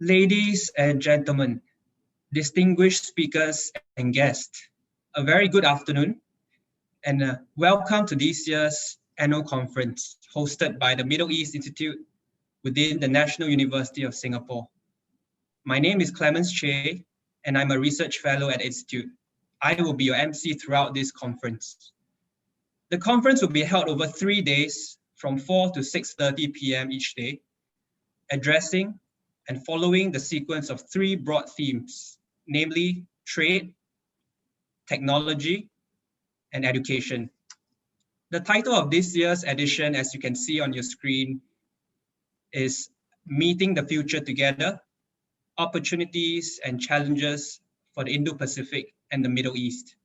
Ladies and gentlemen, distinguished speakers and guests, a very good afternoon and welcome to this year's annual conference hosted by the Middle East Institute within the National University of Singapore. My name is Clemens Che and I'm a research fellow at the Institute. I will be your MC throughout this conference. The conference will be held over 3 days from 4 to 6:30 p.m. each day, addressing and following the sequence of 3 broad themes, namely trade, technology, and education. The title of this year's edition, as you can see on your screen, is Meeting the Future Together, Opportunities and Challenges for the Indo-Pacific and the Middle East.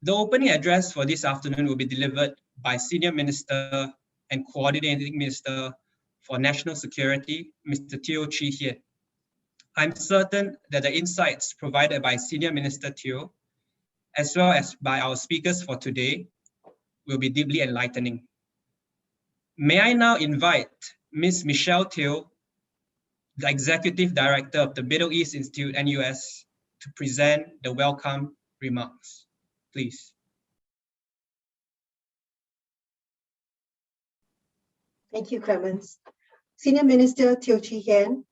The opening address for this afternoon will be delivered by Senior Minister and Coordinating Minister for National Security, Mr. Teo Chee Hean. I'm certain that the insights provided by Senior Minister Teo, as well as by our speakers for today, will be deeply enlightening. May I now invite Ms. Michelle Teo, the Executive Director of the Middle East Institute, NUS, to present the welcome remarks. Please. Thank you, Clemens. Senior Minister Teo Chee Hean,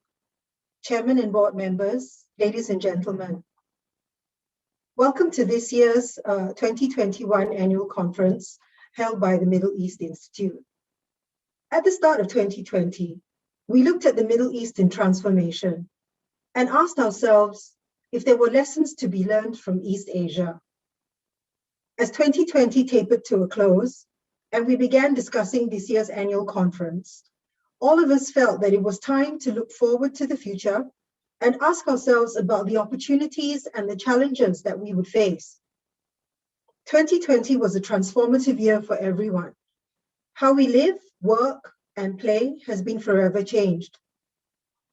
Chairman and board members, ladies and gentlemen. Welcome to this year's 2021 annual conference held by the Middle East Institute. At the start of 2020, we looked at the Middle East in transformation and asked ourselves if there were lessons to be learned from East Asia. As 2020 tapered to a close and we began discussing this year's annual conference, all of us felt that it was time to look forward to the future and ask ourselves about the opportunities and the challenges that we would face. 2020 was a transformative year for everyone. How we live, work, and play has been forever changed.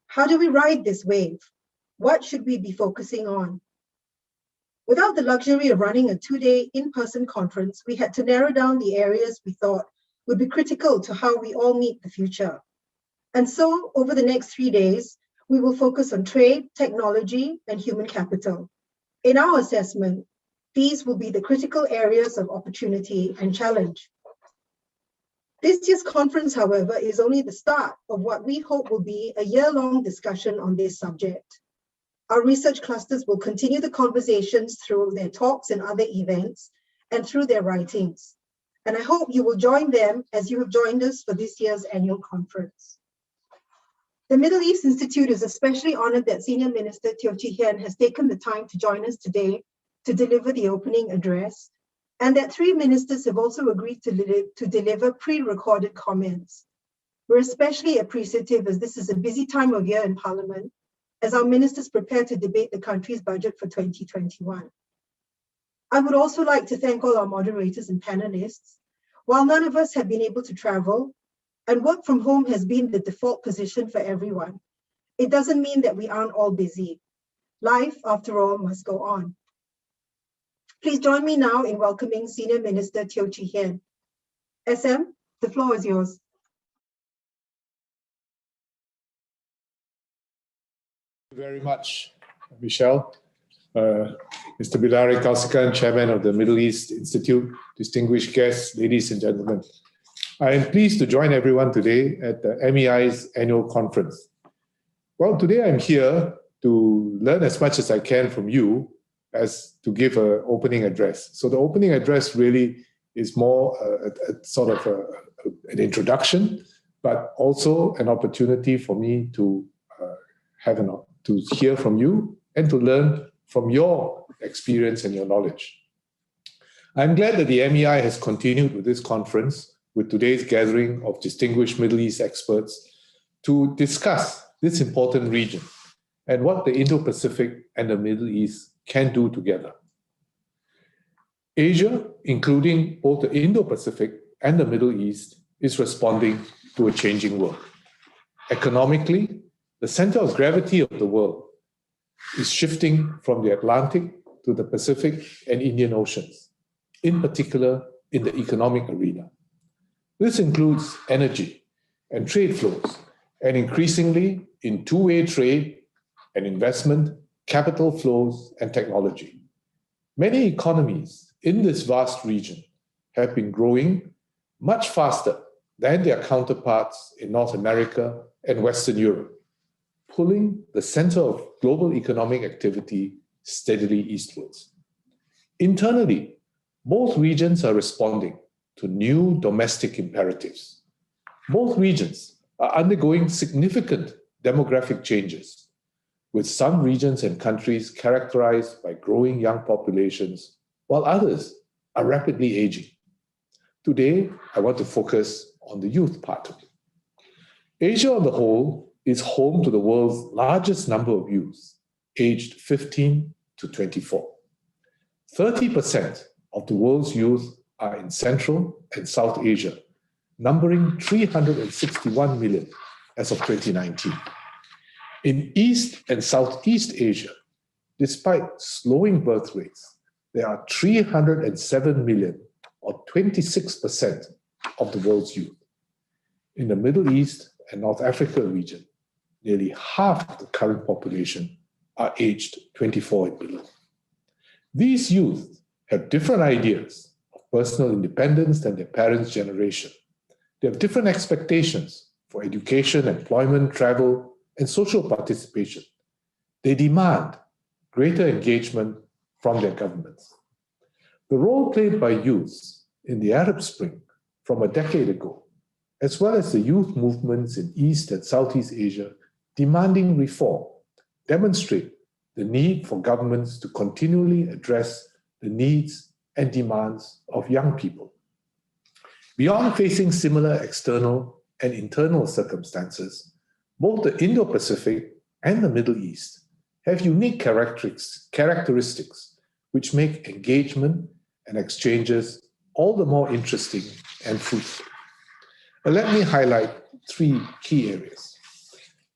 How do we ride this wave? What should we be focusing on? Without the luxury of running a 2-day in-person conference, we had to narrow down the areas we thought would be critical to how we all meet the future. And so, over the next 3 days, we will focus on trade, technology, and human capital. In our assessment, these will be the critical areas of opportunity and challenge. This year's conference, however, is only the start of what we hope will be a year-long discussion on this subject. Our research clusters will continue the conversations through their talks and other events and through their writings. And I hope you will join them as you have joined us for this year's annual conference. The Middle East Institute is especially honored that Senior Minister Teo Chee Hean has taken the time to join us today to deliver the opening address, and that 3 ministers have also agreed to deliver pre-recorded comments. We're especially appreciative as this is a busy time of year in Parliament, as our ministers prepare to debate the country's budget for 2021. I would also like to thank all our moderators and panelists. While none of us have been able to travel, and work from home has been the default position for everyone, it doesn't mean that we aren't all busy. Life, after all, must go on. Please join me now in welcoming Senior Minister Teo Chee Hean. SM, the floor is yours. Thank you very much, Michelle. Mr. Bilari Kausikan, Chairman of the Middle East Institute, distinguished guests, ladies and gentlemen. I am pleased to join everyone today at the MEI's annual conference. Well, today I'm here to learn as much as I can from you as to give an opening address. So the opening address really is more an introduction, but also an opportunity for me to to hear from you and to learn from your experience and your knowledge. I'm glad that the MEI has continued with this conference with today's gathering of distinguished Middle East experts to discuss this important region and what the Indo-Pacific and the Middle East can do together. Asia, including both the Indo-Pacific and the Middle East, is responding to a changing world. Economically, the center of gravity of the world is shifting from the Atlantic to the Pacific and Indian Oceans, in particular in the economic arena. This includes energy and trade flows and increasingly in two-way trade and investment, capital flows, and technology. Many economies in this vast region have been growing much faster than their counterparts in North America and Western Europe, pulling the center of global economic activity steadily eastwards. Internally, both regions are responding to new domestic imperatives. Both regions are undergoing significant demographic changes, with some regions and countries characterized by growing young populations, while others are rapidly aging. Today, I want to focus on the youth part of it. Asia on the whole is home to the world's largest number of youths, aged 15 to 24. 30% of the world's youth are in Central and South Asia, numbering 361 million as of 2019. In East and Southeast Asia, despite slowing birth rates, there are 307 million, or 26% of the world's youth. In the Middle East and North Africa region, nearly half of the current population are aged 24 and below. These youth have different ideas of personal independence than their parents' generation. They have different expectations for education, employment, travel, and social participation. They demand greater engagement from their governments. The role played by youths in the Arab Spring from a decade ago, as well as the youth movements in East and Southeast Asia demanding reform, demonstrate the need for governments to continually address the needs and demands of young people. Beyond facing similar external and internal circumstances, both the Indo-Pacific and the Middle East have unique characteristics which make engagement and exchanges all the more interesting and fruitful. Let me highlight three key areas.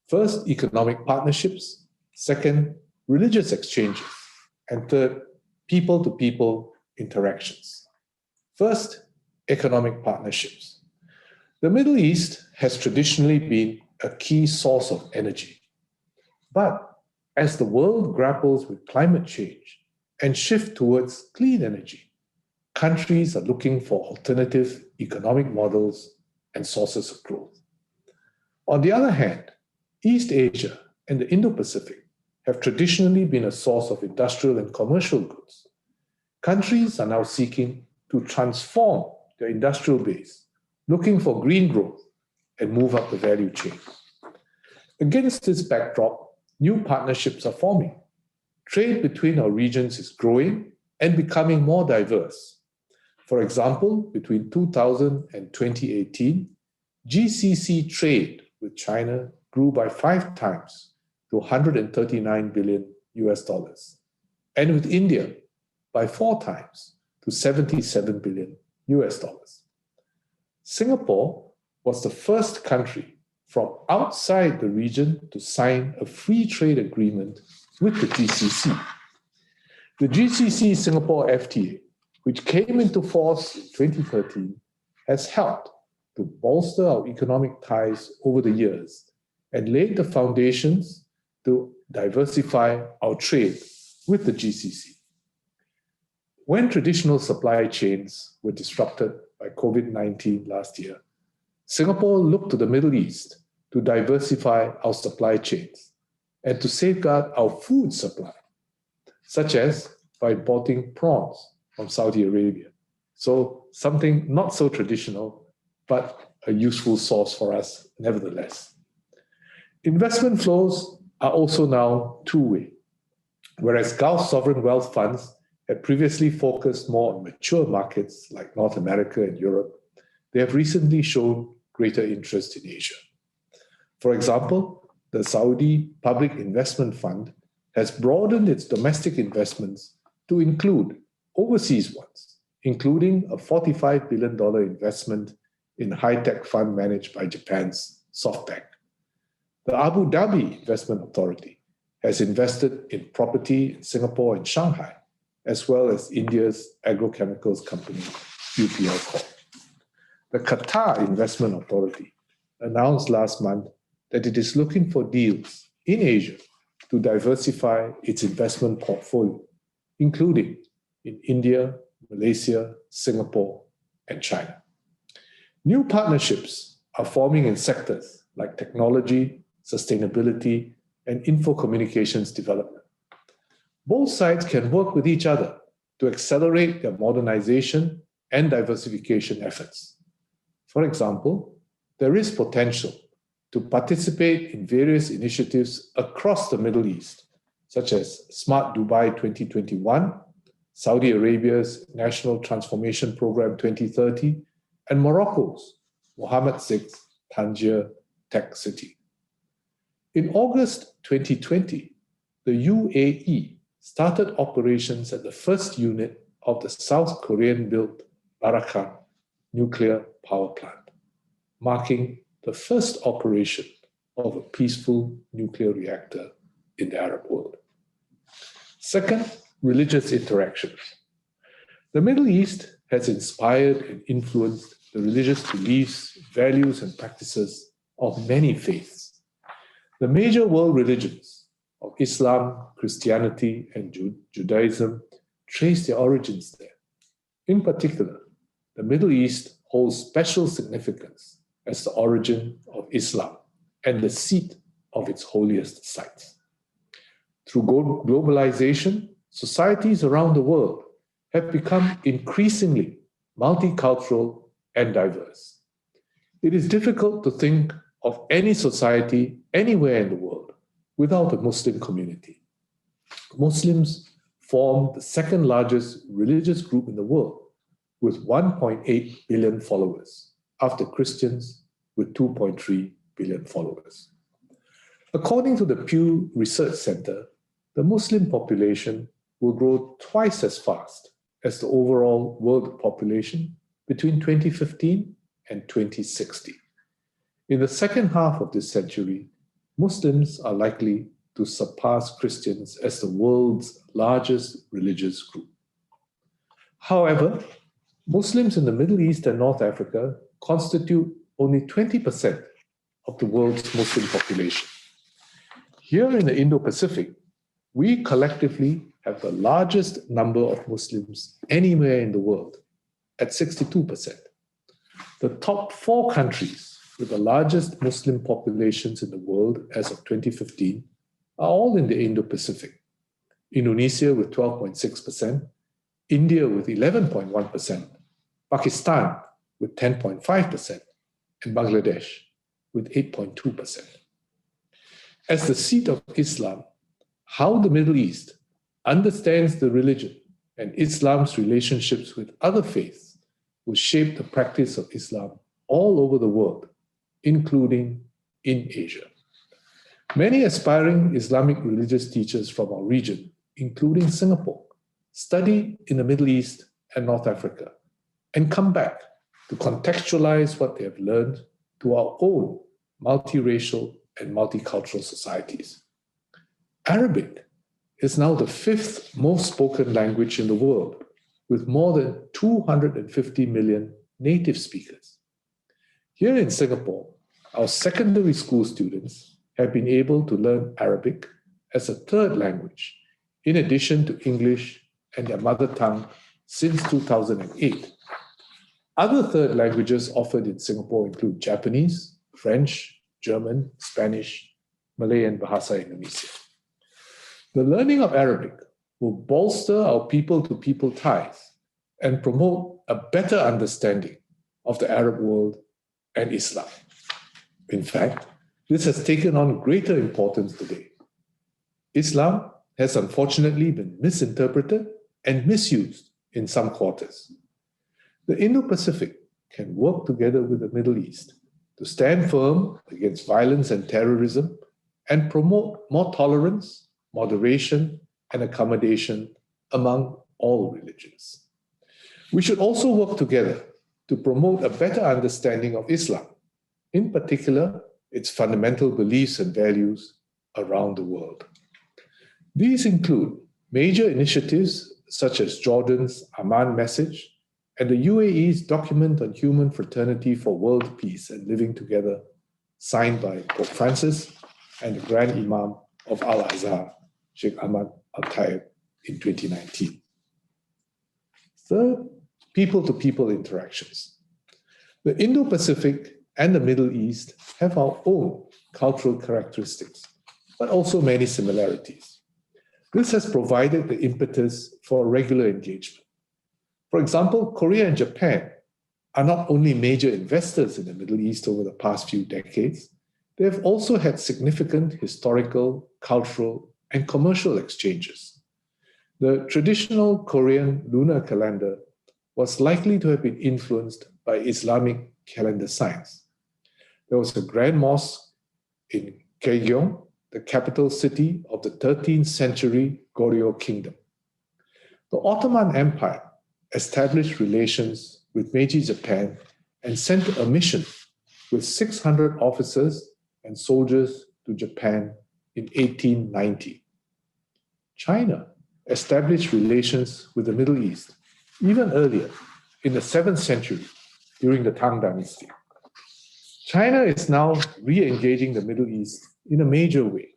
First, economic partnerships. Second, religious exchanges. And third, people-to-people interactions. First, economic partnerships. The Middle East has traditionally been a key source of energy. But as the world grapples with climate change and shift towards clean energy, countries are looking for alternative economic models and sources of growth. On the other hand, East Asia and the Indo-Pacific have traditionally been a source of industrial and commercial goods. Countries are now seeking to transform their industrial base, looking for green growth and move up the value chain. Against this backdrop, new partnerships are forming. Trade between our regions is growing and becoming more diverse. For example, between 2000 and 2018, GCC trade with China grew by 5 times to $139 billion US, and with India by 4 times to $77 billion US. Singapore was the first country from outside the region to sign a free trade agreement with the GCC. The GCC Singapore FTA, which came into force in 2013, has helped to bolster our economic ties over the years and laid the foundations to diversify our trade with the GCC. When traditional supply chains were disrupted by COVID-19 last year, Singapore looked to the Middle East to diversify our supply chains and to safeguard our food supply, such as by importing prawns from Saudi Arabia. So something not so traditional, but a useful source for us nevertheless. Investment flows are also now two-way. Whereas Gulf sovereign wealth funds had previously focused more on mature markets like North America and Europe, they have recently shown greater interest in Asia. For example, the Saudi Public Investment Fund has broadened its domestic investments to include overseas ones, including a $45 billion investment in high-tech fund managed by Japan's SoftBank. The Abu Dhabi Investment Authority has invested in property in Singapore and Shanghai, as well as India's agrochemicals company, UPL Corp. The Qatar Investment Authority announced last month that it is looking for deals in Asia to diversify its investment portfolio, including in India, Malaysia, Singapore, and China. New partnerships are forming in sectors like technology, sustainability, and info communications development. Both sides can work with each other to accelerate their modernization and diversification efforts. For example, there is potential to participate in various initiatives across the Middle East, such as Smart Dubai 2021, Saudi Arabia's National Transformation Program 2030, and Morocco's Mohammed VI Tangier Tech City. In August 2020, the UAE started operations at the first unit of the South Korean-built Barakan nuclear power plant, marking the first operation of a peaceful nuclear reactor in the Arab world. Second, religious interactions. The Middle East has inspired and influenced the religious beliefs, values, and practices of many faiths. The major world religions of Islam, Christianity, and Judaism trace their origins there. In particular, the Middle East holds special significance as the origin of Islam and the seat of its holiest sites. Through globalization, societies around the world have become increasingly multicultural and diverse. It is difficult to think of any society anywhere in the world without a Muslim community. Muslims form the second largest religious group in the world, with 1.8 billion followers, after Christians with 2.3 billion followers. According to the Pew Research Center, the Muslim population will grow twice as fast as the overall world population between 2015 and 2060. In the second half of this century, Muslims are likely to surpass Christians as the world's largest religious group. However, Muslims in the Middle East and North Africa constitute only 20% of the world's Muslim population. Here in the Indo-Pacific, we collectively have the largest number of Muslims anywhere in the world, at 62%. The top 4 countries with the largest Muslim populations in the world as of 2015 are all in the Indo-Pacific. Indonesia with 12.6%, India with 11.1%, Pakistan with 10.5%, and Bangladesh with 8.2%. As the seat of Islam, how the Middle East understands the religion and Islam's relationships with other faiths will shape the practice of Islam all over the world, including in Asia. Many aspiring Islamic religious teachers from our region, including Singapore, study in the Middle East and North Africa and come back to contextualize what they have learned to our own multiracial and multicultural societies. Arabic is now the 5th most spoken language in the world, with more than 250 million native speakers. Here in Singapore, our secondary school students have been able to learn Arabic as a 3rd language, in addition to English and their mother tongue since 2008. Other 3rd languages offered in Singapore include Japanese, French, German, Spanish, Malay, and Bahasa Indonesia. The learning of Arabic will bolster our people-to-people ties and promote a better understanding of the Arab world and Islam. In fact, this has taken on greater importance today. Islam has unfortunately been misinterpreted and misused in some quarters. The Indo-Pacific can work together with the Middle East to stand firm against violence and terrorism and promote more tolerance, moderation, and accommodation among all religions. We should also work together to promote a better understanding of Islam, in particular, its fundamental beliefs and values around the world. These include major initiatives such as Jordan's Amman Message and the UAE's Document on Human Fraternity for World Peace and Living Together signed by Pope Francis and the Grand Imam of Al-Azhar, Sheikh Ahmad Al-Taib, in 2019. Third, people-to-people interactions. The Indo-Pacific and the Middle East have our own cultural characteristics, but also many similarities. This has provided the impetus for regular engagement. For example, Korea and Japan are not only major investors in the Middle East over the past few decades, they have also had significant historical, cultural, and commercial exchanges. The traditional Korean lunar calendar was likely to have been influenced by Islamic calendar signs. There was a grand mosque in Kaegyeong, the capital city of the 13th century Goryeo kingdom. The Ottoman Empire established relations with Meiji Japan and sent a mission with 600 officers and soldiers to Japan in 1890. China established relations with the Middle East even earlier, in the 7th century, during the Tang Dynasty. China is now re-engaging the Middle East in a major way,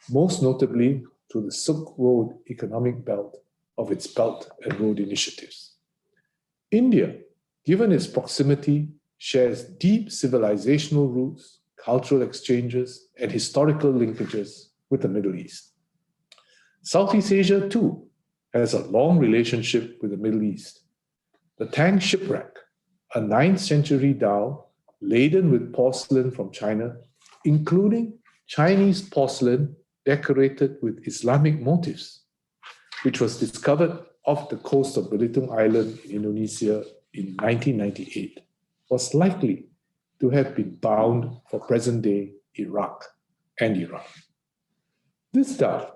most notably through the Silk Road economic belt of its Belt and Road initiatives. India, given its proximity, shares deep civilizational roots, cultural exchanges, and historical linkages with the Middle East. Southeast Asia, too, has a long relationship with the Middle East. The Tang Shipwreck, a 9th century dhow laden with porcelain from China, including Chinese porcelain decorated with Islamic motifs, which was discovered off the coast of Belitung Island in Indonesia in 1998, was likely to have been bound for present-day Iraq and Iran. This dhow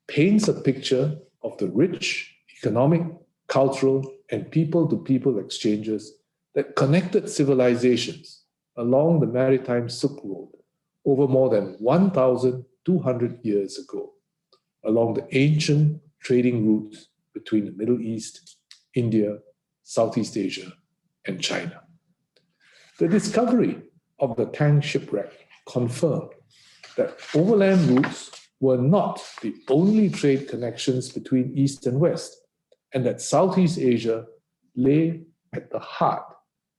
paints a picture of the rich economic, cultural, and people-to-people exchanges that connected civilizations along the maritime Silk Road over more than 1,200 years ago, along the ancient trading routes between the Middle East, India, Southeast Asia, and China. The discovery of the Tang Shipwreck confirmed that overland routes were not the only trade connections between East and West, and that Southeast Asia lay at the heart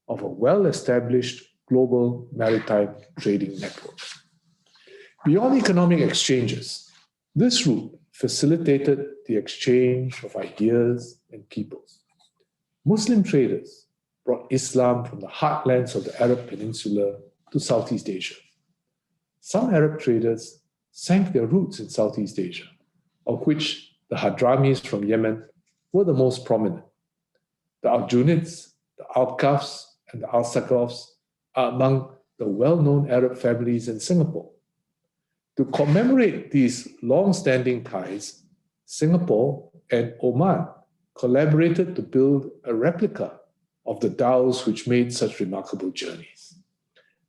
of a well-established global maritime trading network. Beyond economic exchanges, this route facilitated the exchange of ideas and peoples. Muslim traders brought Islam from the heartlands of the Arab Peninsula to Southeast Asia. Some Arab traders sank their roots in Southeast Asia, of which the Hadramis from Yemen were the most prominent. The Al-Junids, the Al-Kafs, and the Al-Sakafs are among the well-known Arab families in Singapore. To commemorate these long-standing ties, Singapore and Oman collaborated to build a replica of the dhows which made such remarkable journeys.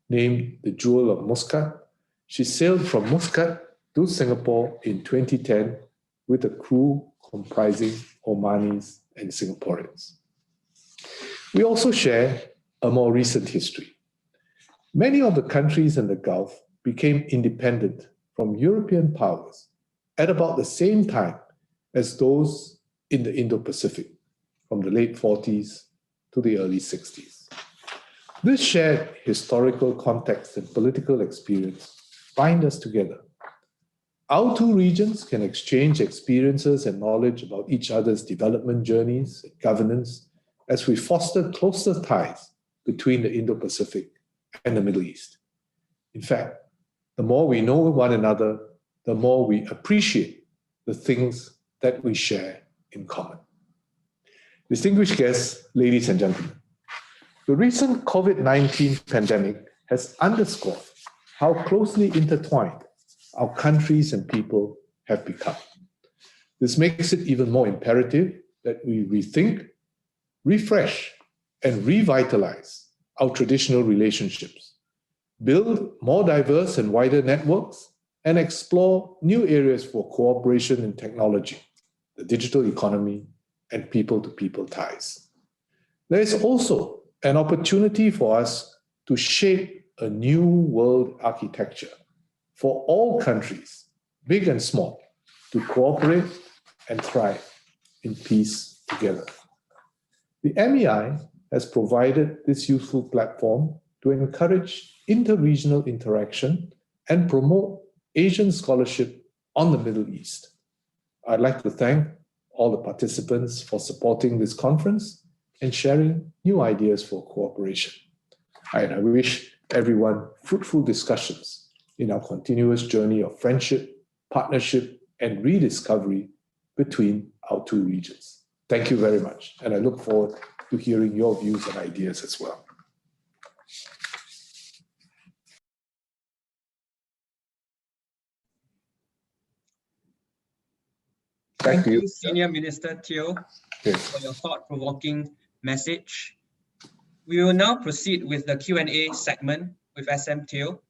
Named the Jewel of Muscat, she sailed from Muscat to Singapore in 2010 with a crew comprising Omanis and Singaporeans. We also share a more recent history. Many of the countries in the Gulf became independent from European powers at about the same time as those in the Indo-Pacific, from the late 40s to the early 60s. This shared historical context and political experience bind us together. Our two regions can exchange experiences and knowledge about each other's development journeys and governance as we foster closer ties between the Indo-Pacific and the Middle East. In fact, the more we know one another, the more we appreciate the things that we share in common. Distinguished guests, ladies and gentlemen, the recent COVID-19 pandemic has underscored how closely intertwined our countries and people have become. This makes it even more imperative that we rethink, refresh, and revitalize our traditional relationships, build more diverse and wider networks, and explore new areas for cooperation in technology, the digital economy, and people-to-people ties. There is also an opportunity for us to shape a new world architecture for all countries, big and small, to cooperate and thrive in peace together. The MEI has provided this useful platform to encourage inter-regional interaction and promote Asian scholarship on the Middle East. I'd like to thank all the participants for supporting this conference and sharing new ideas for cooperation. And I wish everyone fruitful discussions in our continuous journey of friendship, partnership, and rediscovery between our two regions. Thank you very much, and I look forward to hearing your views and ideas as well. Thank you, Senior Minister Teo, Okay. for your thought-provoking message. We will now proceed with the Q&A segment with SM Teo.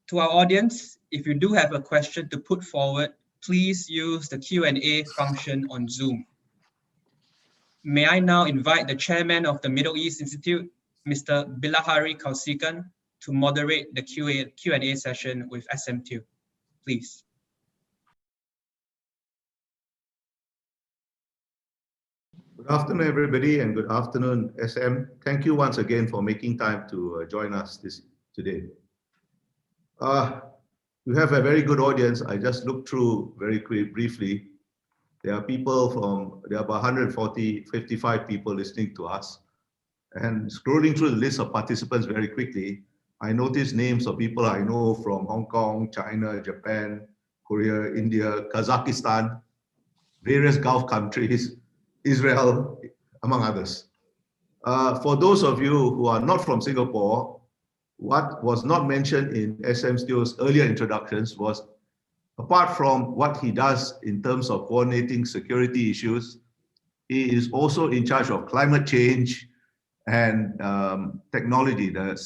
To our audience, if you do have a question to put forward, please use the Q&A function on Zoom. May I now invite the chairman of the Middle East Institute, Mr. Bilahari Kausikan, to moderate the Q&A session with SM Teo, please. Good afternoon, everybody, and good afternoon, SM. Thank you once again for making time to join us today. We have a very good audience. I just looked through very briefly. There are about 55 people listening to us. And scrolling through the list of participants very quickly, I noticed names of people I know from Hong Kong, China, Japan, Korea, India, Kazakhstan, various Gulf countries, Israel, among others. For those of you who are not from Singapore, what was not mentioned in SM Teo's earlier introductions was, apart from what he does in terms of coordinating security issues, he is also in charge of climate change and technology, the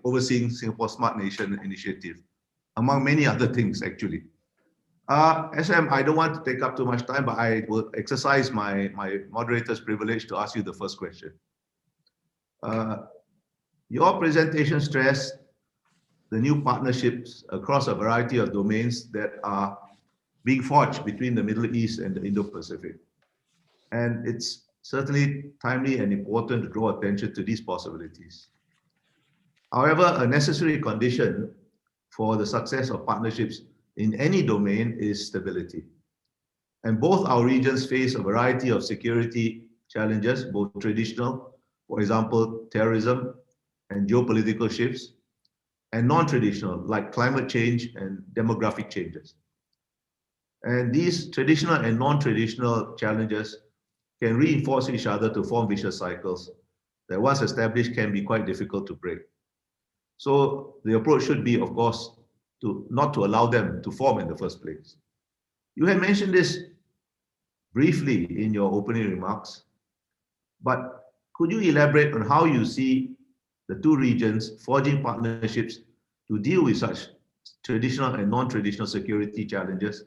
overseeing Singapore Smart Nation initiative, among many other things, actually. SM, I don't want to take up too much time, but I will exercise my moderator's privilege to ask you the first question. Your presentation stressed the new partnerships across a variety of domains that are being forged between the Middle East and the Indo-Pacific. And it's certainly timely and important to draw attention to these possibilities. However, a necessary condition for the success of partnerships in any domain is stability. And both our regions face a variety of security challenges, both traditional, for example, terrorism and geopolitical shifts, and non-traditional, like climate change and demographic changes. And these traditional and non-traditional challenges can reinforce each other to form vicious cycles that, once established, can be quite difficult to break. So the approach should be, of course, not to allow them to form in the first place. You had mentioned this briefly in your opening remarks, but could you elaborate on how you see the two regions forging partnerships to deal with such traditional and non-traditional security challenges?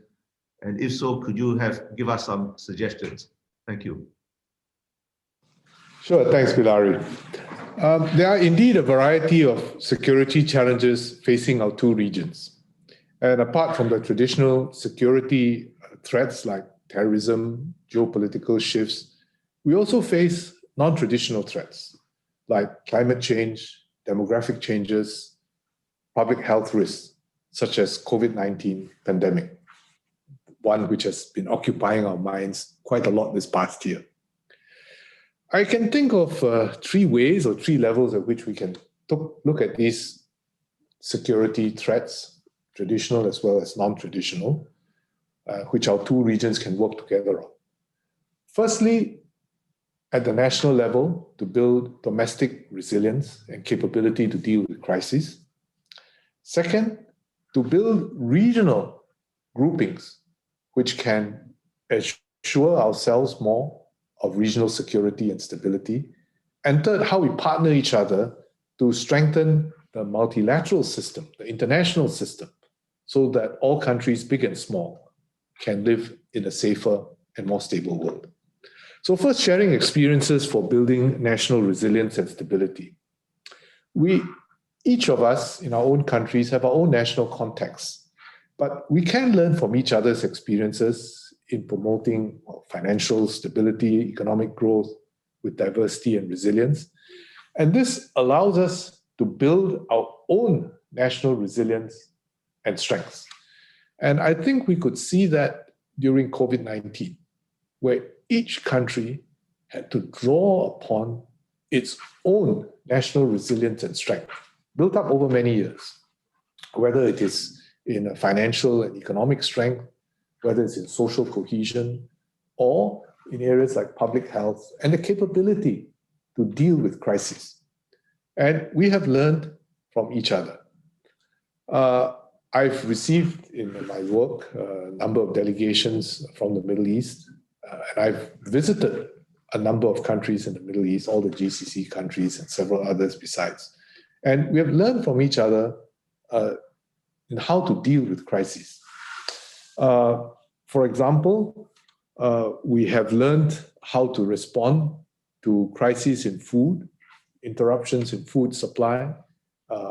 And if so, could you give us some suggestions? Thank you. Sure, thanks, Bilari. There are indeed a variety of security challenges facing our two regions. And apart from the traditional security threats like terrorism, geopolitical shifts, we also face non-traditional threats like climate change, demographic changes, public health risks, such as COVID-19 pandemic, one which has been occupying our minds quite a lot this past year. I can think of three ways or three levels at which we can look at these security threats, traditional as well as non-traditional, which our two regions can work together on. Firstly, at the national level, to build domestic resilience and capability to deal with crises. Second, to build regional groupings which can assure ourselves more of regional security and stability. And third, how we partner each other to strengthen the multilateral system, the international system, so that all countries, big and small, can live in a safer and more stable world. So first, sharing experiences for building national resilience and stability. each of us in our own countries have our own national context, but we can learn from each other's experiences in promoting financial stability, economic growth with diversity and resilience. And this allows us to build our own national resilience and strengths. And I think we could see that during COVID-19, where each country had to draw upon its own national resilience and strength, built up over many years, whether it is in a financial and economic strength, whether it's in social cohesion, or in areas like public health and the capability to deal with crises. And we have learned from each other. I've received in my work a number of delegations from the Middle East, and I've visited a number of countries in the Middle East, all the GCC countries and several others besides. And we have learned from each other in how to deal with crises. For example, we have learned how to respond to crises in food, interruptions in food supply,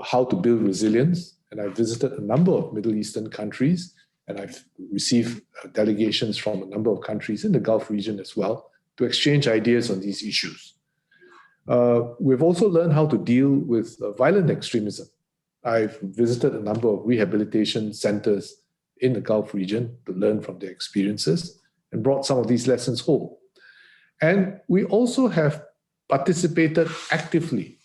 how to build resilience. And I've visited a number of Middle Eastern countries, and I've received delegations from a number of countries in the Gulf region as well to exchange ideas on these issues. We've also learned how to deal with violent extremism. I've visited a number of rehabilitation centers in the Gulf region to learn from their experiences and brought some of these lessons home. And we also have participated actively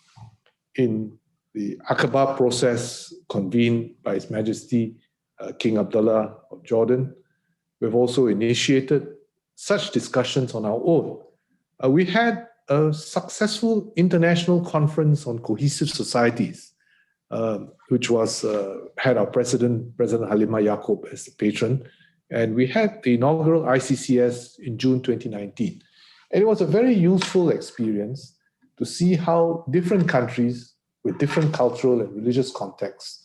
in the Aqaba process convened by His Majesty King Abdullah of Jordan. We've also initiated such discussions on our own. We had a successful international conference on cohesive societies, which was had our President Halima Yaqub as the patron. And we had the inaugural ICCS in June 2019. And it was a very useful experience to see how different countries with different cultural and religious contexts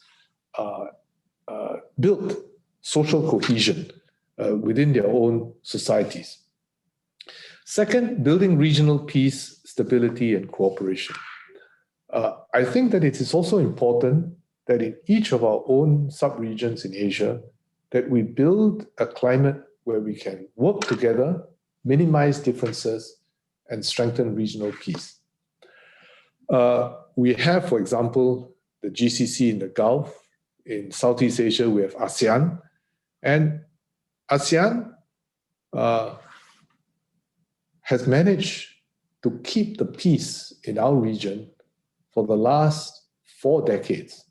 built social cohesion within their own societies. Second, building regional peace, stability, and cooperation. I think that it is also important that in each of our own sub-regions in Asia, that we build a climate where we can work together, minimize differences, and strengthen regional peace. We have, for example, the GCC in the Gulf. In Southeast Asia, we have ASEAN. And ASEAN has managed to keep the peace in our region for the last 4 decades,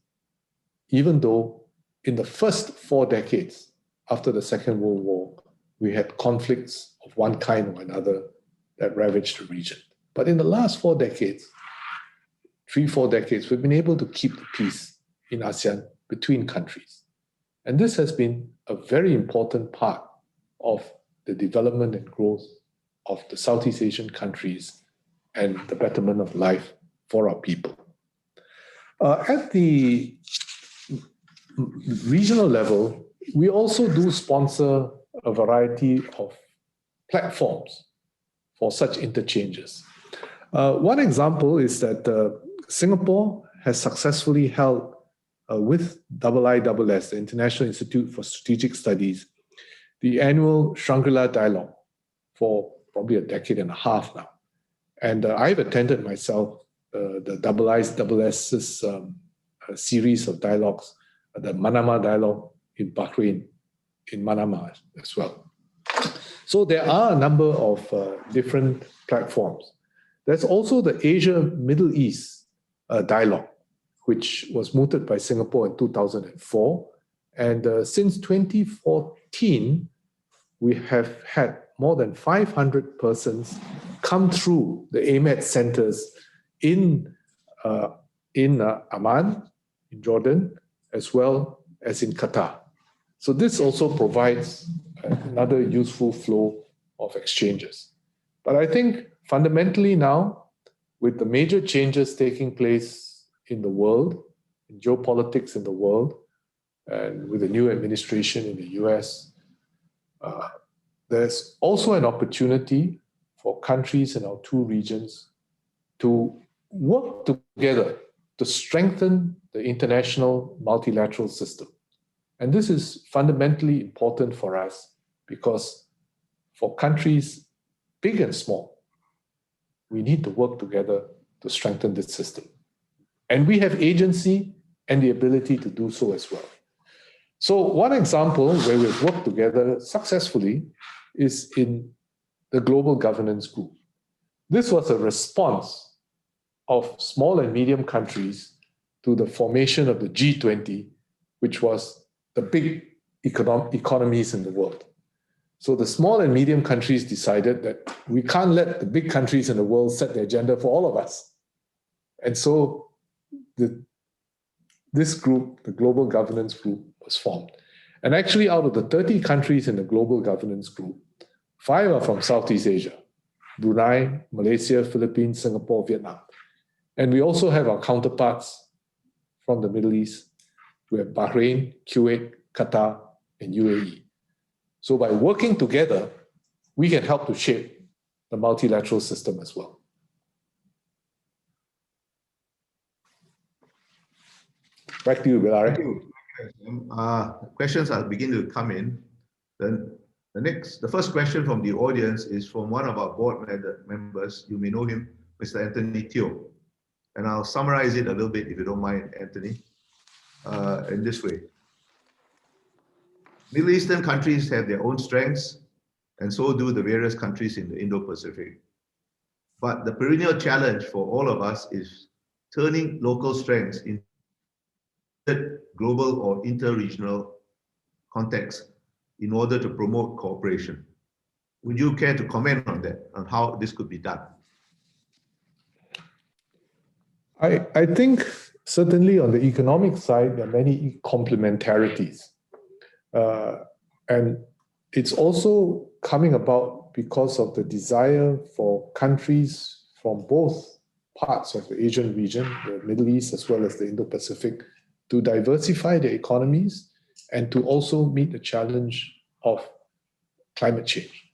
even though in the first 4 decades after the Second World War, we had conflicts of one kind or another that ravaged the region. But in the last 4 decades, 3-4 decades, we've been able to keep the peace in ASEAN between countries. And this has been a very important part of the development and growth of the Southeast Asian countries and the betterment of life for our people. At the regional level, we also do sponsor a variety of platforms for such interchanges. One example is that Singapore has successfully held with IISS, the International Institute for Strategic Studies, the annual Shangri-La Dialogue for probably a decade and a half now. And I've attended myself the IISS's series of dialogues, the Manama Dialogue in Bahrain, in Manama as well. So there are a number of different platforms. There's also the Asia-Middle East dialogue, which was mooted by Singapore in 2004. And since 2014, we have had more than 500 persons come through the AMET centers in Amman, in Jordan, as well as in Qatar. So this also provides another useful flow of exchanges. But I think fundamentally now, with the major changes taking place in the world, in geopolitics in the world, and with the new administration in the US, there's also an opportunity for countries in our two regions to work together to strengthen the international multilateral system. And this is fundamentally important for us because for countries big and small, we need to work together to strengthen this system. And we have agency and the ability to do so as well. So one example where we've worked together successfully is in the Global Governance Group. This was a response of small and medium countries to the formation of the G20, which was the big economies in the world. So the small and medium countries decided that we can't let the big countries in the world set the agenda for all of us. And so this group, the Global Governance Group, was formed. And actually, out of the 30 countries in the Global Governance Group, 5 are from Southeast Asia: Brunei, Malaysia, Philippines, Singapore, Vietnam. And we also have our counterparts from the Middle East. We have Bahrain, Kuwait, Qatar, and UAE. So by working together, we can help to shape the multilateral system as well. Back to you, Bilari. Thank you. Questions are beginning to come in. Then the first question from the audience is from one of our board members. You may know him, Mr. Anthony Teo. And I'll summarize it a little bit, if you don't mind, Anthony, in this way. Middle Eastern countries have their own strengths, and so do the various countries in the Indo-Pacific. But the perennial challenge for all of us is turning local strengths into global or inter-regional context in order to promote cooperation. Would you care to comment on that, on how this could be done? I think certainly on the economic side, there are many complementarities. And it's also coming about because of the desire for countries from both parts of the Asian region, the Middle East as well as the Indo-Pacific, to diversify their economies and to also meet the challenge of climate change.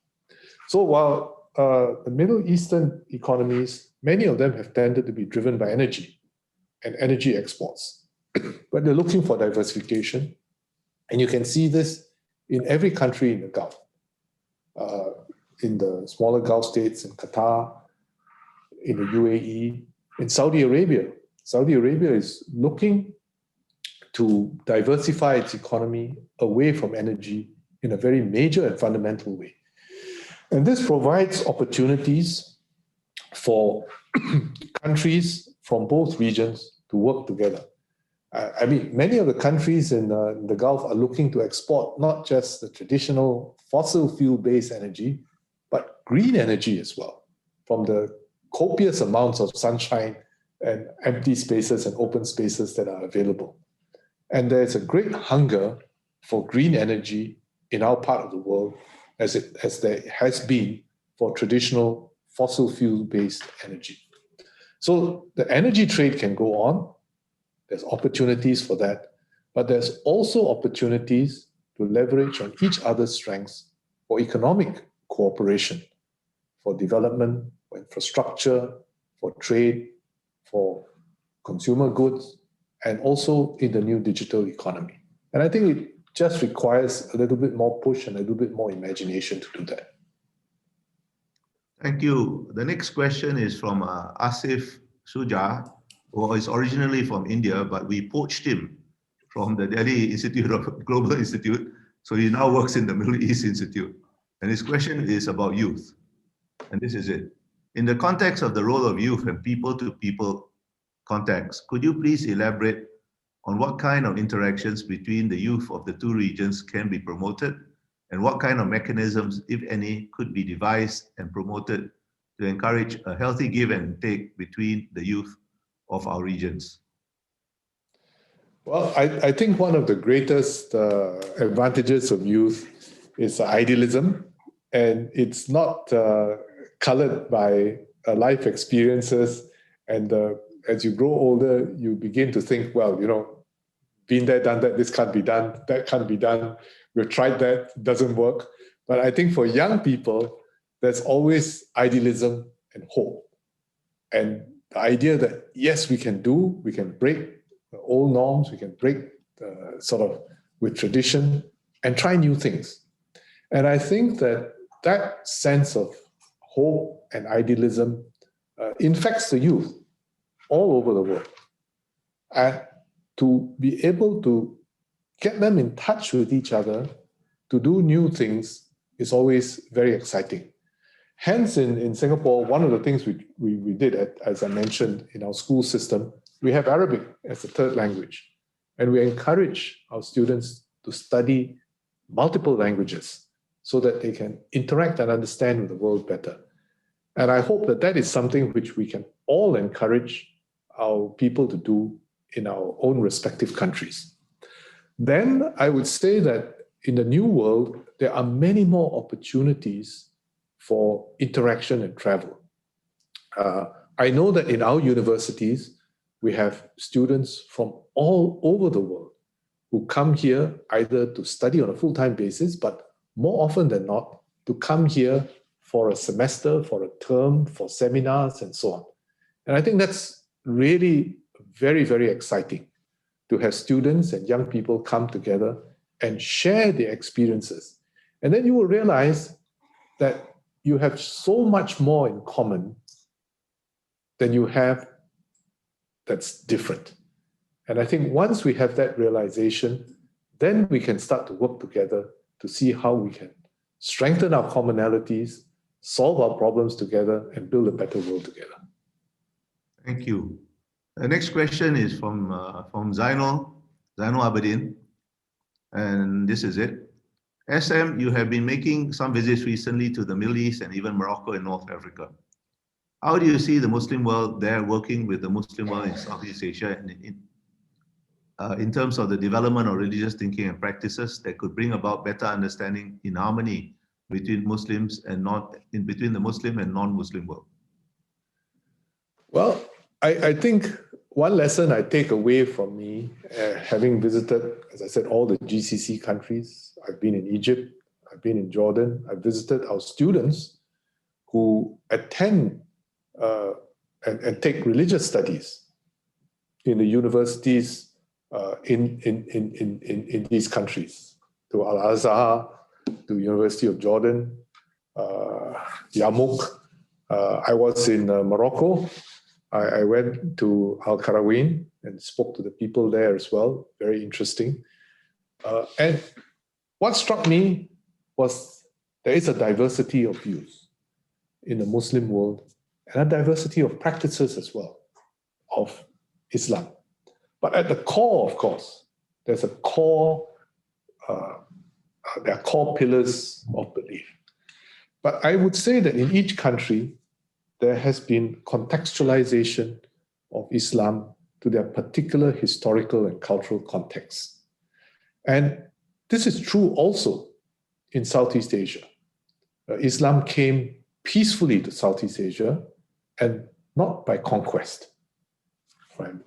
So while the Middle Eastern economies, many of them have tended to be driven by energy and energy exports, but they're looking for diversification. And you can see this in every country in the Gulf, in the smaller Gulf states, in Qatar, in the UAE, in Saudi Arabia. Saudi Arabia is looking to diversify its economy away from energy in a very major and fundamental way. And this provides opportunities for countries from both regions to work together. I mean, many of the countries in the Gulf are looking to export not just the traditional fossil fuel-based energy, but green energy as well, from the copious amounts of sunshine and empty spaces and open spaces that are available. And there's a great hunger for green energy in our part of the world, as there has been for traditional fossil fuel-based energy. So the energy trade can go on. There's opportunities for that, but there's also opportunities to leverage on each other's strengths for economic cooperation, for development, for infrastructure, for trade, for consumer goods, and also in the new digital economy. And I think it just requires a little bit more push and a little bit more imagination to do that. Thank you. The next question is from Asif Suja, who is originally from India, but we poached him from the Delhi Institute of Global Institute. So he now works in the Middle East Institute. And his question is about youth. And this is it. In the context of the role of youth and people-to-people contacts, could you please elaborate on what kind of interactions between the youth of the two regions can be promoted, and what kind of mechanisms, if any, could be devised and promoted to encourage a healthy give and take between the youth of our regions? Well, I think one of the greatest advantages of youth is idealism, and it's not colored by life experiences. And as you grow older, you begin to think, well, you know, been there, done that, this can't be done, that can't be done. We've tried that, doesn't work. But I think for young people, there's always idealism and hope. And the idea that yes, we can break the old norms, we can break sort of with tradition and try new things. And I think that sense of hope and idealism infects the youth all over the world. And to be able to get them in touch with each other, to do new things is always very exciting. Hence, in Singapore, one of the things we did, as I mentioned, in our school system, we have Arabic as a third language. And we encourage our students to study multiple languages so that they can interact and understand with the world better. And I hope that is something which we can all encourage our people to do in our own respective countries. Then I would say that in the new world, there are many more opportunities for interaction and travel. I know that in our universities, we have students from all over the world who come here either to study on a full-time basis, but more often than not, to come here for a semester, for a term, for seminars, and so on. And I think that's really very, very exciting to have students and young people come together and share their experiences. And then you will realize that you have so much more in common than you have that's different. And I think once we have that realization, then we can start to work together to see how we can strengthen our commonalities, solve our problems together, and build a better world together. Thank you. The next question is from Zainul Abedin, and this is it. SM, you have been making some visits recently to the Middle East and even Morocco and North Africa. How do you see the Muslim world there working with the Muslim world in Southeast Asia in terms of the development of religious thinking and practices that could bring about better understanding in harmony between Muslims and between the Muslim and non-Muslim world? Well, I think one lesson I take away from me, having visited, as I said, all the GCC countries, I've been in Egypt, I've been in Jordan, I've visited our students who attend and take religious studies in the universities in these countries, to Al-Azhar, to University of Jordan, Yarmouk. I was in Morocco. I went to Al-Qarawin and spoke to the people there as well. Very interesting. And what struck me was there is a diversity of views in the Muslim world and a diversity of practices as well of Islam. But at the core, of course, there are core pillars of belief. But I would say that in each country, there has been contextualization of Islam to their particular historical and cultural context. And this is true also in Southeast Asia. Islam came peacefully to Southeast Asia and not by conquest,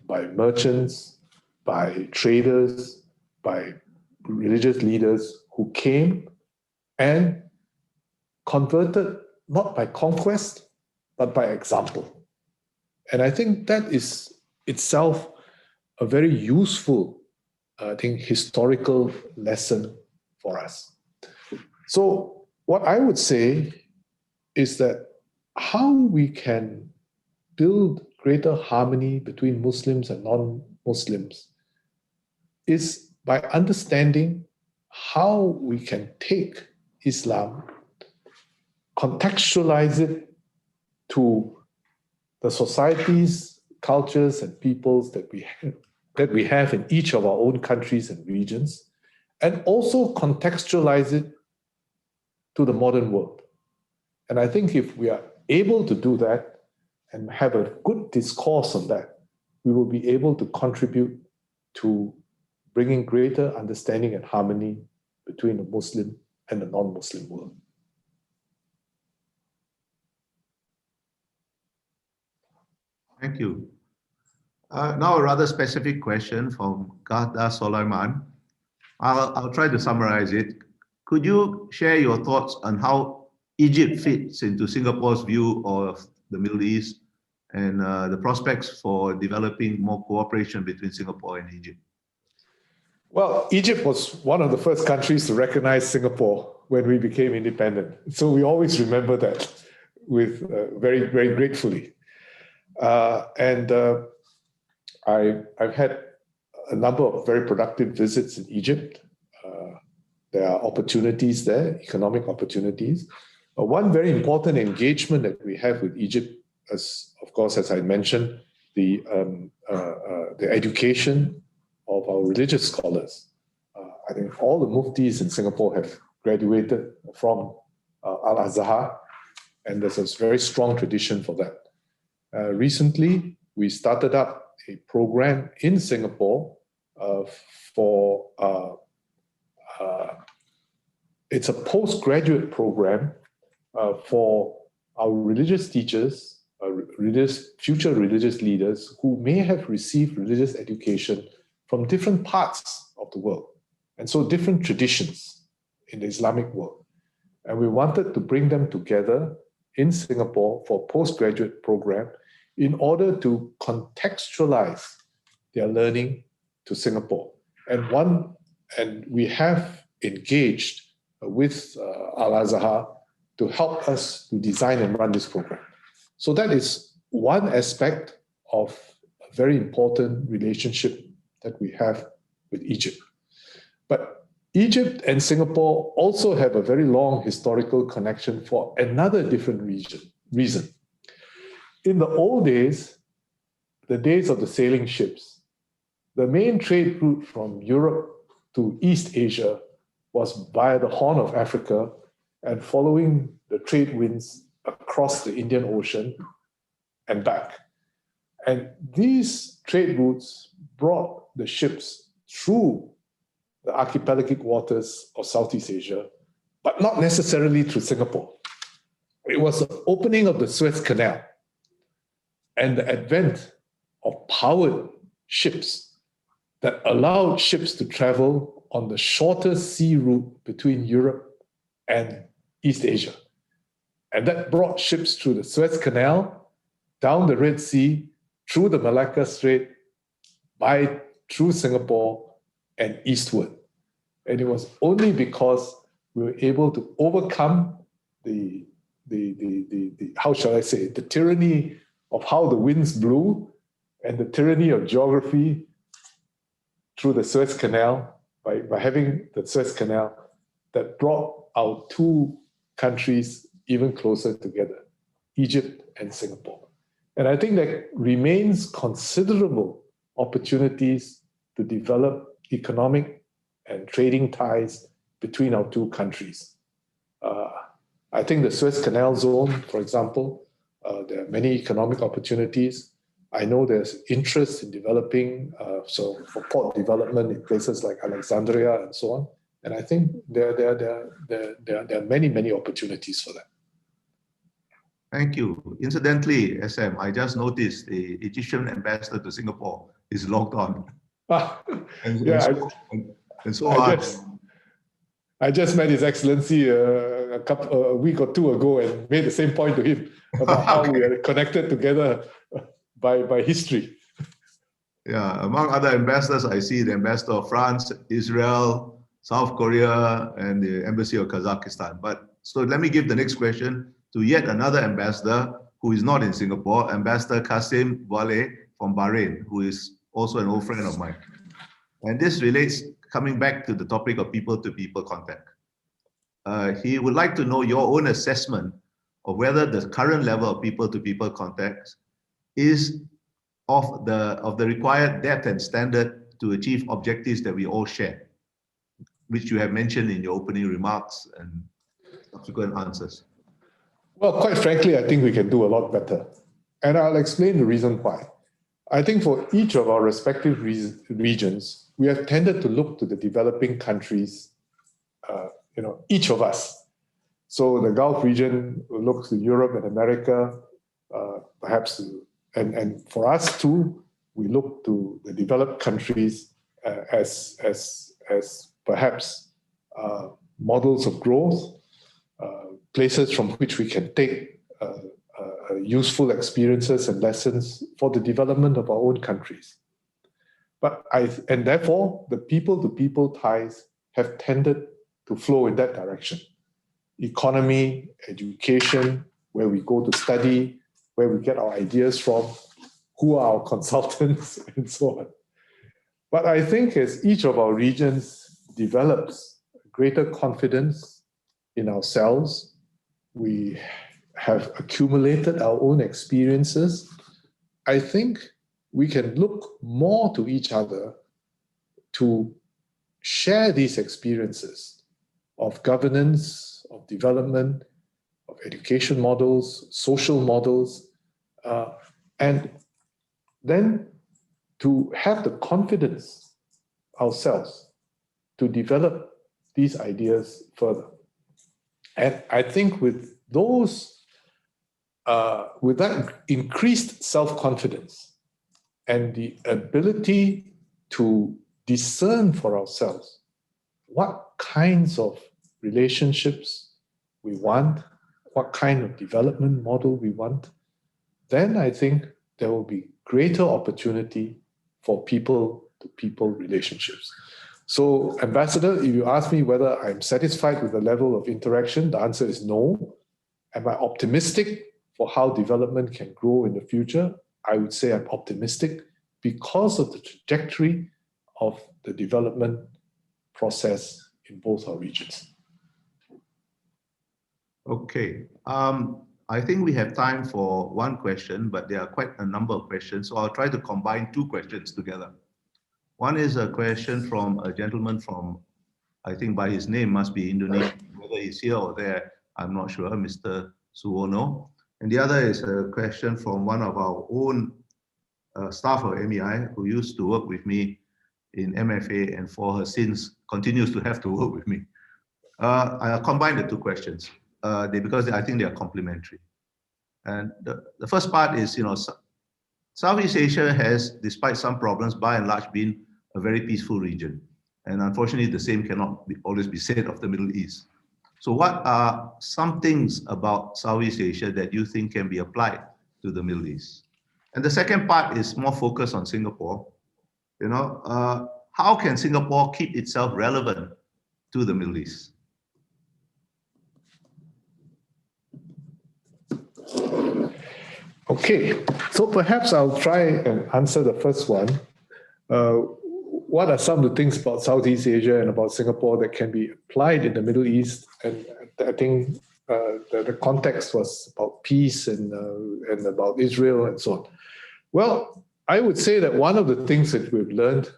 by merchants, by traders, by religious leaders who came and converted not by conquest, but by example. And I think that is itself a very useful, historical lesson for us. So what I would say is that how we can build greater harmony between Muslims and non-Muslims is by understanding how we can take Islam, contextualize it to the societies, cultures, and peoples that we have in each of our own countries and regions, and also contextualize it to the modern world. And I think if we are able to do that and have a good discourse on that, we will be able to contribute to bringing greater understanding and harmony between the Muslim and the non-Muslim world. Thank you. Now a rather specific question from Ghada Solaiman. I'll try to summarize it. Could you share your thoughts on how Egypt fits into Singapore's view of the Middle East, and the prospects for developing more cooperation between Singapore and Egypt? Well, Egypt was one of the first countries to recognize Singapore when we became independent. So we always remember that with very, very gratefully. I've had a number of very productive visits in Egypt. There are opportunities there, economic opportunities. One very important engagement that we have with Egypt, as of course, as I mentioned, the education of our religious scholars. I think all the muftis in Singapore have graduated from Al-Azhar, and there's a very strong tradition for that. Recently, we started up a program in Singapore it's a postgraduate program for our religious teachers, future religious leaders who may have received religious education from different parts of the world, and so different traditions in the Islamic world. And we wanted to bring them together in Singapore for a postgraduate program in order to contextualize their learning to Singapore. And we have engaged with Al-Azhar to help us to design and run this program. So that is one aspect of a very important relationship that we have with Egypt. But Egypt and Singapore also have a very long historical connection for another different reason. In the old days, the days of the sailing ships, the main trade route from Europe to East Asia was via the Horn of Africa and following the trade winds across the Indian Ocean and back. And these trade routes brought the ships through the archipelagic waters of Southeast Asia, but not necessarily through Singapore. It was the opening of the Suez Canal and the advent of powered ships that allowed ships to travel on the shorter sea route between Europe and East Asia. And that brought ships through the Suez Canal, down the Red Sea, through the Malacca Strait, through Singapore and eastward. And it was only because we were able to overcome the how shall I say, the tyranny of how the winds blew and the tyranny of geography through the Suez Canal, by having the Suez Canal, that brought our two countries even closer together, Egypt and Singapore. And I think there remains considerable opportunities to develop economic and trading ties between our two countries. I think the Suez Canal zone, for example, there are many economic opportunities. I know there's interest in developing, so for port development in places like Alexandria and so on. And I think there are many, many opportunities for that. Thank you. Incidentally, SM, I just noticed the Egyptian ambassador to Singapore is logged on. I just met His Excellency a week or two ago and made the same point to him about how we are connected together by history. Yeah, among other ambassadors, I see the ambassador of France, Israel, South Korea, and the embassy of Kazakhstan. So let me give the next question to yet another ambassador who is not in Singapore, Ambassador Qasim Waleh from Bahrain, who is also an old friend of mine. And this relates, coming back to the topic of people-to-people contact. He would like to know your own assessment of whether the current level of people-to-people contacts is of the required depth and standard to achieve objectives that we all share, which you have mentioned in your opening remarks and subsequent answers. Well, quite frankly, I think we can do a lot better. And I'll explain the reason why. I think for each of our respective regions, we have tended to look to the developing countries, each of us. So the Gulf region looks to Europe and America, perhaps, and for us too, we look to the developed countries as perhaps models of growth, places from which we can take useful experiences and lessons for the development of our own countries. And therefore, the people-to-people ties have tended to flow in that direction. Economy, education, where we go to study, where we get our ideas from, who are our consultants, and so on. But I think as each of our regions develops greater confidence in ourselves, we have accumulated our own experiences, I think we can look more to each other to share these experiences of governance, of development, of education models, social models, and then to have the confidence ourselves to develop these ideas further. And I think with that increased self-confidence and the ability to discern for ourselves what kinds of relationships we want, what kind of development model we want, then I think there will be greater opportunity for people-to-people relationships. So, Ambassador, if you ask me whether I'm satisfied with the level of interaction, the answer is no. Am I optimistic for how development can grow in the future? I would say I'm optimistic because of the trajectory of the development process in both our regions. Okay. I think we have time for one question, but there are quite a number of questions. So I'll try to combine two questions together. One is a question from a gentleman from, I think by his name must be Indonesia, whether he's here or there, I'm not sure, Mr. Suwono. And the other is a question from one of our own staff of MEI who used to work with me in MFA and for her sins continues to have to work with me. I'll combine the two questions because I think they are complementary. And the first part is, Southeast Asia has, despite some problems, by and large been a very peaceful region. And unfortunately, the same cannot always be said of the Middle East. So what are some things about Southeast Asia that you think can be applied to the Middle East? And the second part is more focused on Singapore. How can Singapore keep itself relevant to the Middle East? Okay, so perhaps I'll try and answer the first one. What are some of the things about Southeast Asia and about Singapore that can be applied in the Middle East? And I think the context was about peace and about Israel and so on. Well, I would say that one of the things that we've learned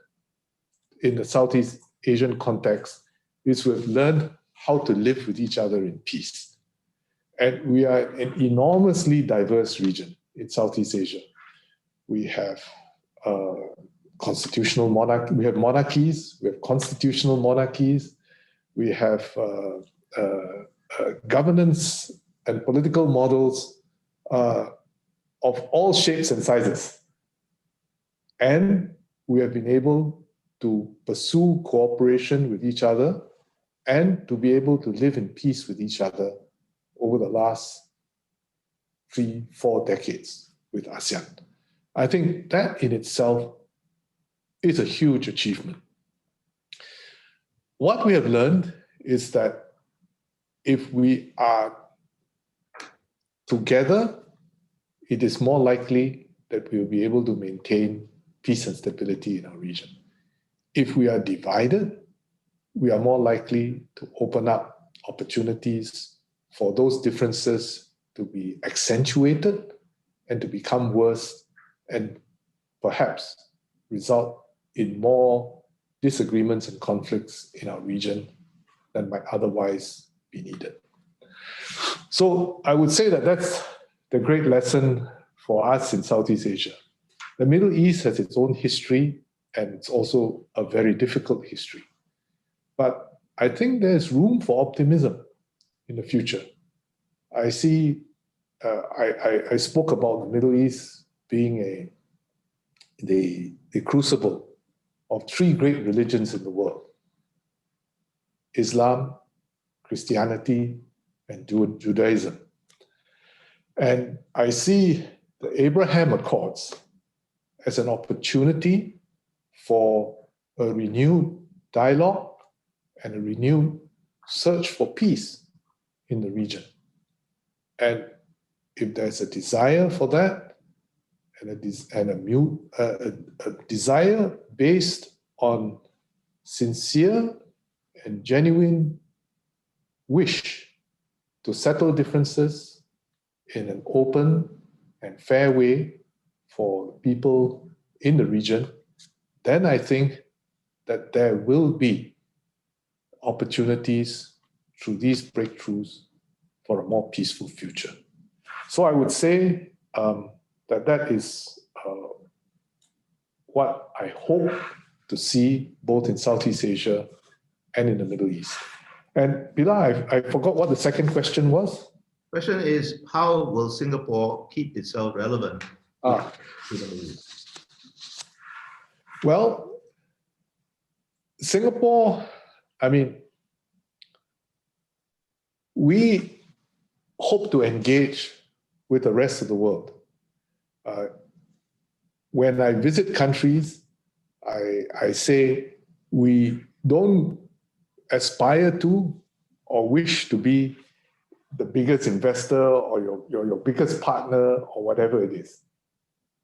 in the Southeast Asian context is we've learned how to live with each other in peace. And we are an enormously diverse region in Southeast Asia. We have constitutional monarchy, we have monarchies, we have constitutional monarchies, we have governance and political models of all shapes and sizes. And we have been able to pursue cooperation with each other and to be able to live in peace with each other over the last 3-4 decades with ASEAN. I think that in itself is a huge achievement. What we have learned is that if we are together, it is more likely that we will be able to maintain peace and stability in our region. If we are divided, we are more likely to open up opportunities for those differences to be accentuated and to become worse and perhaps result in more disagreements and conflicts in our region than might otherwise be needed. So I would say that that's the great lesson for us in Southeast Asia. The Middle East has its own history and it's also a very difficult history. But I think there's room for optimism in the future. I see, I spoke about the Middle East being the crucible of 3 great religions in the world: Islam, Christianity, and Judaism. And I see the Abraham Accords as an opportunity for a renewed dialogue and a renewed search for peace in the region. And if there's a desire for that, and a desire based on sincere and genuine wish to settle differences in an open and fair way for people in the region, then I think that there will be opportunities through these breakthroughs for a more peaceful future. So I would say that is what I hope to see both in Southeast Asia and in the Middle East. And Pilar, I forgot what the second question was. Question is, how will Singapore keep itself relevant to the Middle East? Well, Singapore, I mean, we hope to engage with the rest of the world. When I visit countries, I say we don't aspire to or wish to be the biggest investor or your biggest partner or whatever it is.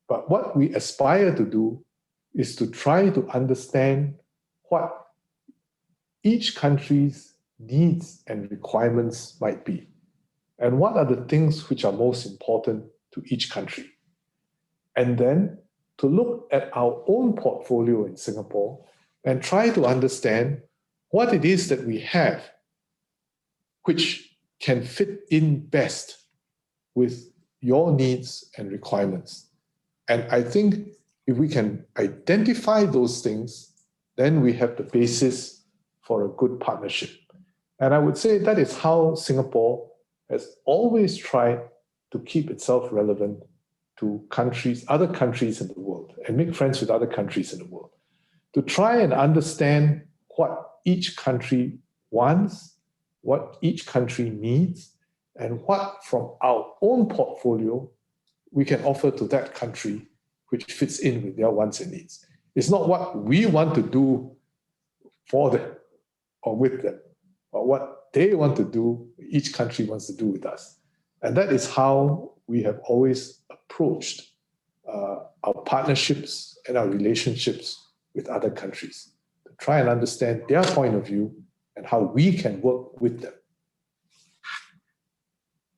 But what we aspire to do is to try to understand what each country's needs and requirements might be, and what are the things which are most important to each country. And then to look at our own portfolio in Singapore and try to understand what it is that we have which can fit in best with your needs and requirements. And I think if we can identify those things, then we have the basis for a good partnership. And I would say that is how Singapore has always tried to keep itself relevant to countries, other countries in the world, and make friends with other countries in the world, to try and understand what each country wants, what each country needs, and what from our own portfolio we can offer to that country which fits in with their wants and needs. It's not what we want to do for them or with them, but what they want to do, each country wants to do with us. And that is how we have always approached our partnerships and our relationships with other countries, to try and understand their point of view and how we can work with them.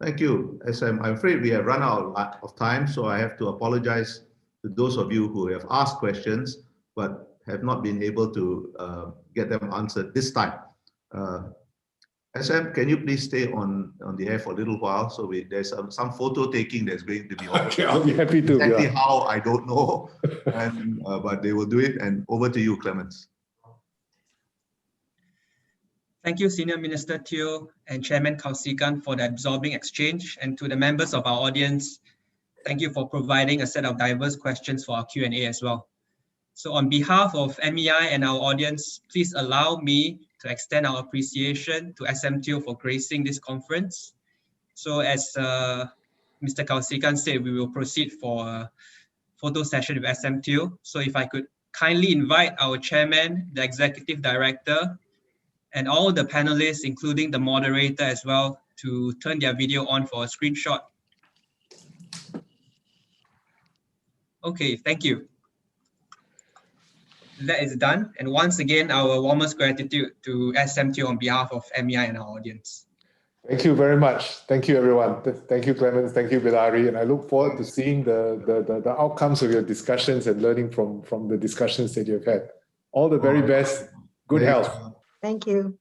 Thank you. I'm afraid we have run out of time, so I have to apologize to those of you who have asked questions but have not been able to get them answered this time. SM, can you please stay on the air for a little while? So there's some photo taking that's going to be offered. Okay, I'll be happy to. Exactly how, I don't know, and, but they will do it. And over to you, Clemens. Thank you, Senior Minister Teo and Chairman Kausikan, for the absorbing exchange, and to the members of our audience, thank you for providing a set of diverse questions for our Q&A as well. So on behalf of MEI and our audience, please allow me to extend our appreciation to SM Teo for gracing this conference. So as Mr. Kausikan said, we will proceed for a photo session with SM Teo. So if I could kindly invite our chairman, the executive director, and all the panelists, including the moderator as well, to turn their video on for a screenshot. Okay, thank you. That is done. And once again, our warmest gratitude to SM Teo on behalf of MEI and our audience. Thank you very much. Thank you, everyone. Thank you, Clemens. Thank you, Bilari. And I look forward to seeing the outcomes of your discussions and learning from the discussions that you've had. All the very best. Good health. Thank you.